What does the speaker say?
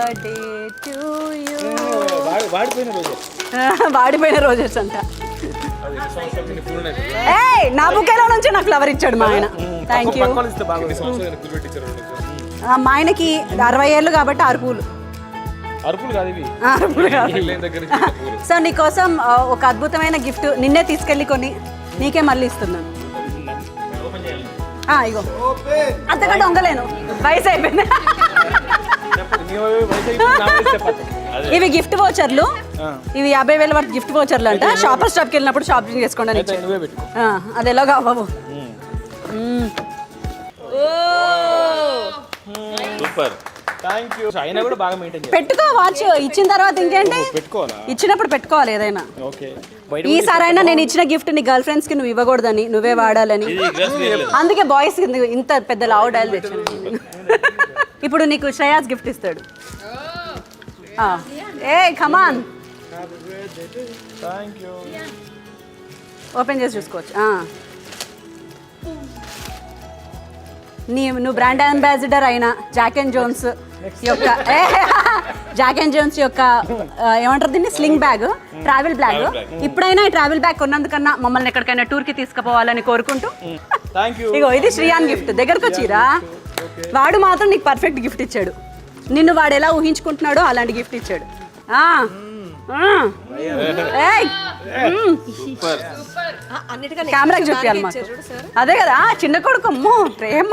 birthday to you. వాడిపోయిన roses అంట. ఏయ్ నా బుకేలో నుంచి నాకు ఫ్లవర్ ఇచ్చాడు మా ఆయన. Thank you. మా ఆయనకి 60 ఏళ్ళు కాబట్టి 6 పూలు. అరుపులు కాదు ఇవి. అరుపులు కాదు. సో నీకోసం ఒక అద్భుతమైన గిఫ్ట్ నిన్నే తీసుకెళ్ళి కొని నీకే మళ్ళీ ఇస్తున్నాను. ఇగో అంతకంటే వంగలేను, వయసు అయిపోయింది. ఇవి గిఫ్ట్ వోచర్లు, ఇవి 50,000 వరకు గిఫ్ట్ వోచర్లు అంట. షాపర్ స్టాప్కి వెళ్ళినప్పుడు షాపింగ్ చేసుకోండి అని. అది ఎలాగా అవ్వవు. Super, thank you. అయినా కూడా బాగా మెయింటైన్ చేయాలి. పెట్టుకో వాచ్ ఇచ్చిన తర్వాత ఇంకేంటి, ఇచ్చినప్పుడు పెట్టుకోవాలి ఏదైనా. ఓకే, ఈసారైనా నేను ఇచ్చిన గిఫ్ట్ నీ గర్ల్ ఫ్రెండ్స్ కి నువ్వు ఇవ్వకూడదని, నువ్వే వాడాలని. అందుకే బాయ్స్ ఇంత పెద్ద లావు డైల్ తెచ్చాను. ఇప్పుడు నీకు శ్రేయాస్ గిఫ్ట్ ఇస్తాడు. ఏ కమాన్, ఓపెన్ చేసి చూసుకోవచ్చు. నువ్వు బ్రాండ్ అంబాసిడర్ అయిన జాక్ అండ్ జోన్స్ యొక్క ఏమంటారు దీన్ని, స్లింగ్ బ్యాగ్, ట్రావెల్ బ్యాగ్. ఇప్పుడైనా ఈ ట్రావెల్ బ్యాగ్ కొన్నందుకన్నా మమ్మల్ని ఎక్కడికైనా టూర్కి తీసుకుపోవాలని కోరుకుంటూ ఇగో ఇది శ్రీయాన్ గిఫ్ట్. దగ్గరకు వచ్చిరా, వాడు మాత్రం నీకు పర్ఫెక్ట్ గిఫ్ట్ ఇచ్చాడు. నిన్ను వాడు ఎలా ఊహించుకుంటున్నాడో అలాంటి గిఫ్ట్ ఇచ్చాడు. కెమెరాకి చూపించాలి మాకు. అదే కదా చిన్న కొడుకు, అమ్మో ప్రేమ.